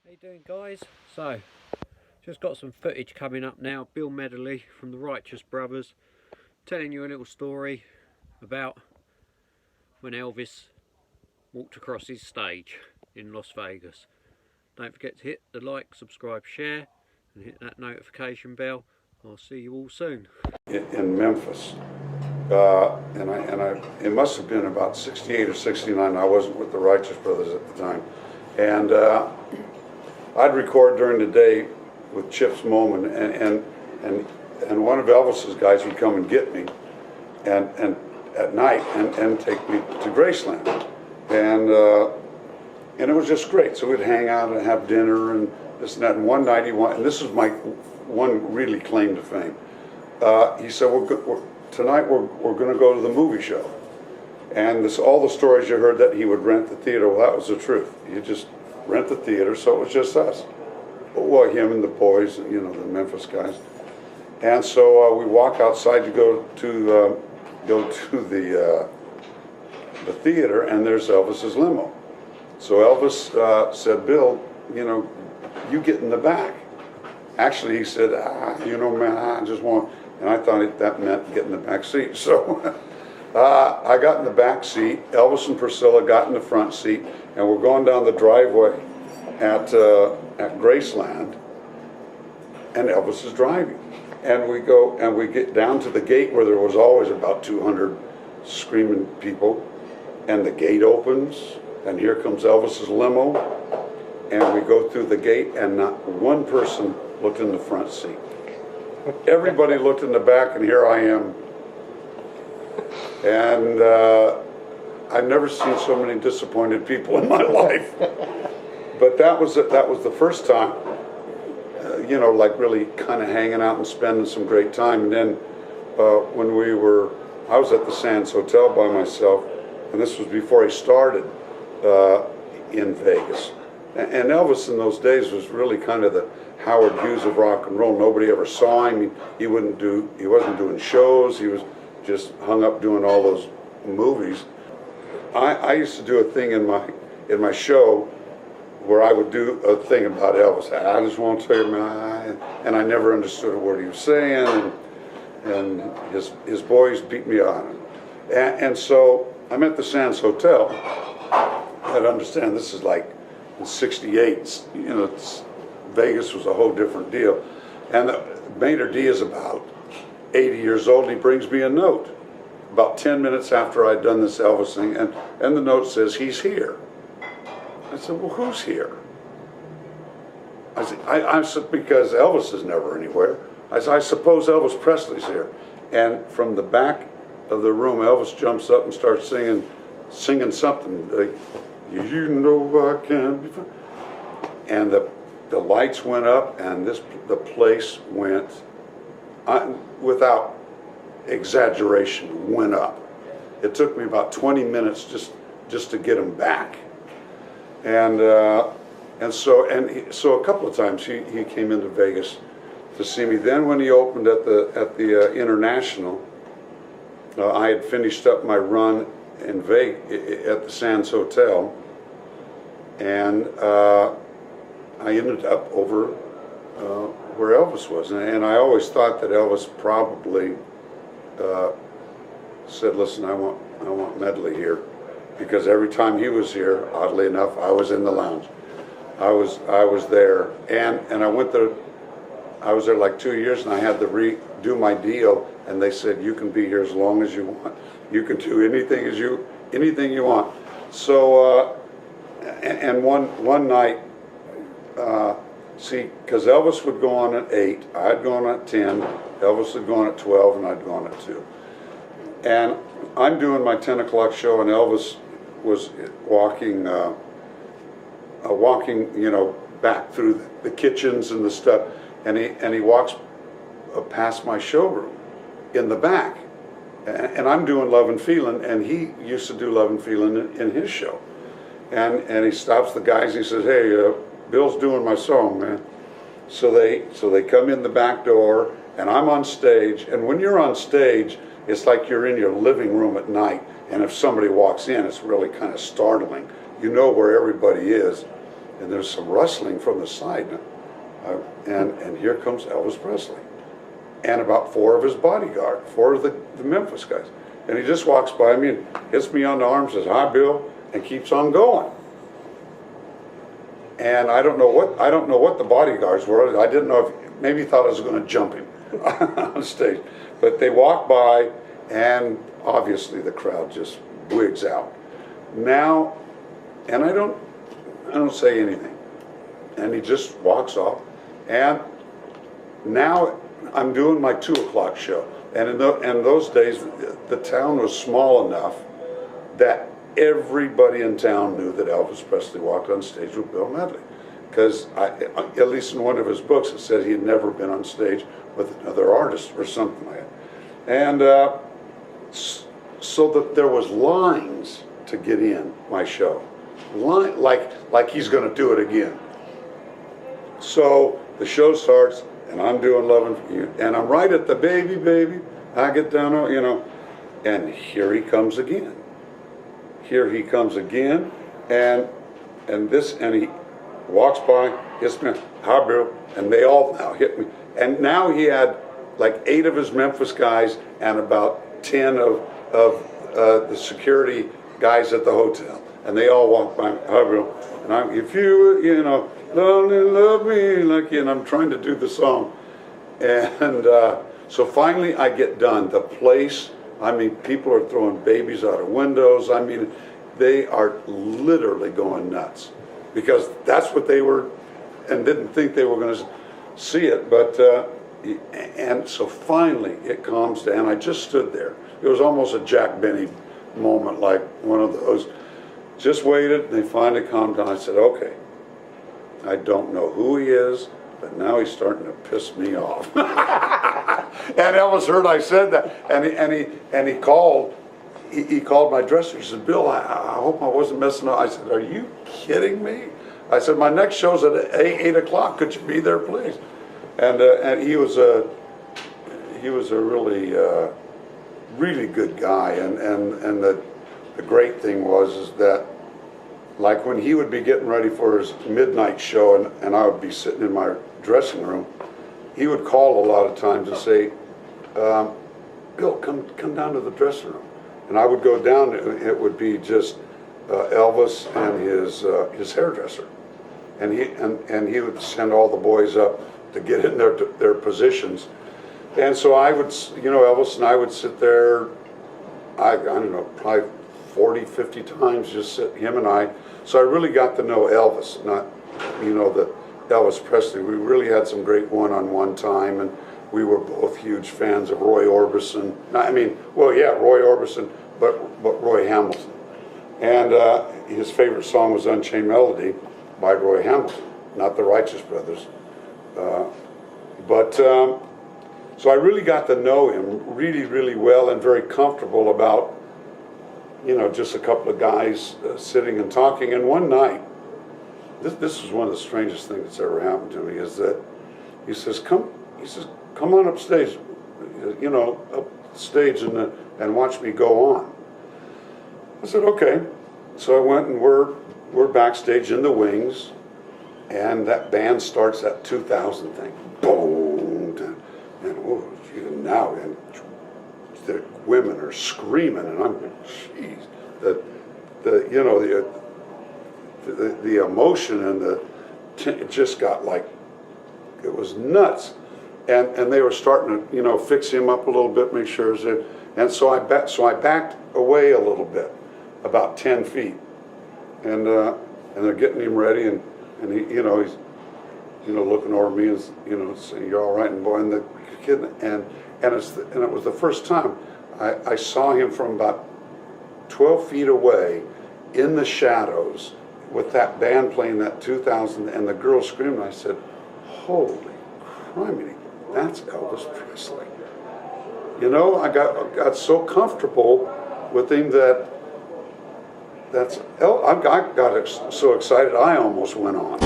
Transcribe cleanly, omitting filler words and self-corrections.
How you doing, guys? So, just got some footage coming up now. Bill Medley from the Righteous Brothers telling you a little story about when Elvis walked across his stage in Las Vegas. Don't forget to hit the like, subscribe, share and hit that notification bell. I'll see you all soon. In Memphis, it must have been about 68 or 69. I wasn't with the Righteous Brothers at the time, and I'd record during the day with Chip's Moment, and one of Elvis's guys would come and get me, and at night and take me to Graceland, and it was just great. So we'd hang out and have dinner and this and that. And one night and this is my one really claim to fame. He said, tonight we're going to go to the movie show. And all the stories you heard that he would rent the theater, well, that was the truth. He'd just rent the theater, so it was just us. Well, him and the boys, you know, the Memphis guys. And so we walk outside to go to the theater, and there's Elvis's limo. So Elvis said, Bill, you know, you get in the back. Actually, he said, you know, man, I just want, and I thought that meant get in the back seat. So I got in the back seat, Elvis and Priscilla got in the front seat, and we're going down the driveway at Graceland, and Elvis is driving. And we go, and we get down to the gate where there was always about 200 screaming people, and the gate opens, and here comes Elvis's limo, and we go through the gate, and not one person looked in the front seat. Everybody looked in the back, and here I am. And I've never seen so many disappointed people in my life. But that was the first time, you know, like really kind of hanging out and spending some great time. And then when I was at the Sands Hotel by myself, and this was before he started in Vegas. And Elvis in those days was really kind of the Howard Hughes of rock and roll. Nobody ever saw him. He wasn't doing shows. He was just hung up doing all those movies. I used to do a thing in my show where I would do a thing about Elvis. I just want to tell you, man, and I never understood a word he was saying, and his boys beat me on it. And so I'm at the Sands Hotel. I understand this is like in '68, you know, Vegas was a whole different deal. And Maynard D is about 80 years old, and he brings me a note about 10 minutes after I'd done this Elvis thing, and the note says, he's here. I said, well, who's here? I said, because Elvis is never anywhere. I said, I suppose Elvis Presley's here. And from the back of the room, Elvis jumps up and starts singing something. You know I can be fine. And the lights went up, and the place went, without exaggeration, went up. It took me about 20 minutes just to get him back. And so a couple of times he came into Vegas to see me. Then when he opened at the International, I had finished up my run in Vegas at the Sands Hotel, and I ended up over where Elvis was, and I always thought that Elvis probably said, "Listen, I want Medley here," because every time he was here, oddly enough, I was in the lounge. I was there, and I went there. I was there like 2 years, and I had to redo my deal, and they said, "You can be here as long as you want. You can do anything you want." So, and one night, see, because Elvis would go on at 8, I'd go on at 10, Elvis would go on at 12, and I'd go on at 2. And I'm doing my 10 o'clock show, and Elvis was walking, you know, back through the kitchens and the stuff, and he walks past my showroom in the back, and I'm doing Love and Feeling, and he used to do Love and Feeling in his show, and he stops the guys, and he says, "Hey, Bill's doing my song, man." So they come in the back door, and I'm on stage, and when you're on stage, it's like you're in your living room at night, and if somebody walks in, it's really kind of startling. You know where everybody is. and there's some rustling from the side, and here comes Elvis Presley, and about 4 of his bodyguard, 4 of the Memphis guys, and he just walks by me and hits me on the arm, says, "Hi, Bill," and keeps on going. And I don't know what the bodyguards were. I didn't know if maybe he thought I was going to jump him on stage, but they walk by, and obviously the crowd just wigs out. Now, and I don't say anything, and he just walks off, and now I'm doing my 2 o'clock show, and in those days the town was small enough that everybody in town knew that Elvis Presley walked on stage with Bill Medley, because at least in one of his books it said he had never been on stage with another artist or something like that. And so that there was lines to get in my show, like he's going to do it again. So the show starts, and I'm doing "Lovin' For You," and I'm right at the "Baby, Baby, I Get Down on," and here he comes again. Here he comes again, and he walks by, hits me, "Hi, Bill," and they all now hit me. And now he had like 8 of his Memphis guys and about 10 of the security guys at the hotel, and they all walk by, "Hi, Bill," and I'm, "If you love me like you," and I'm trying to do the song, and so finally I get done. The place, I mean, people are throwing babies out of windows. I mean, they are literally going nuts, because that's what they were, and didn't think they were going to see it. But and so finally it calms down. I just stood there. It was almost a Jack Benny moment, like one of those. Just waited, and they finally calmed down. I said, "Okay, I don't know who he is, but now he's starting to piss me off." And Elvis heard I said that, and he called my dresser. He said, "Bill, I hope I wasn't messing up." I said, "Are you kidding me?" I said, "My next show's at 8 o'clock. Could you be there, please?" And he was a really good guy. And the great thing was that, like, when he would be getting ready for his midnight show, and I would be sitting in my dressing room, he would call a lot of times and say, "Bill, come down to the dressing room." And I would go down, and it would be just Elvis and his hairdresser, and he would send all the boys up to get in their positions. And so I would, Elvis and I would sit there, I don't know, probably 40, 50 times, just sit, him and I. So I really got to know Elvis, not, the Elvis Presley. We really had some great one-on-one time, and we were both huge fans of Roy Orbison. Roy Orbison, but Roy Hamilton. And his favorite song was "Unchained Melody" by Roy Hamilton, not the Righteous Brothers. So I really got to know him really, really well, and very comfortable about, just a couple of guys sitting and talking. And one night, this was one of the strangest things that's ever happened to me, is that he says, come on upstage, upstage and watch me go on. I said, "Okay." So I went, and we're backstage in the wings, and that band starts that 2000 thing. Boom, and now the women are screaming, and I'm like, geez, the emotion and it just got like, it was nuts. And they were starting to, fix him up a little bit, make sure it was in. And so I backed away a little bit, about 10 feet. And they're getting him ready, and he, he's, looking over me and, saying, "You're all right," and boy, and the kid, and it was the first time I saw him from about 12 feet away in the shadows with that band playing that 2000 and the girl screaming. I said, "Holy criminy, that's Elvis Presley." I got so comfortable with him that I got so excited I almost went on.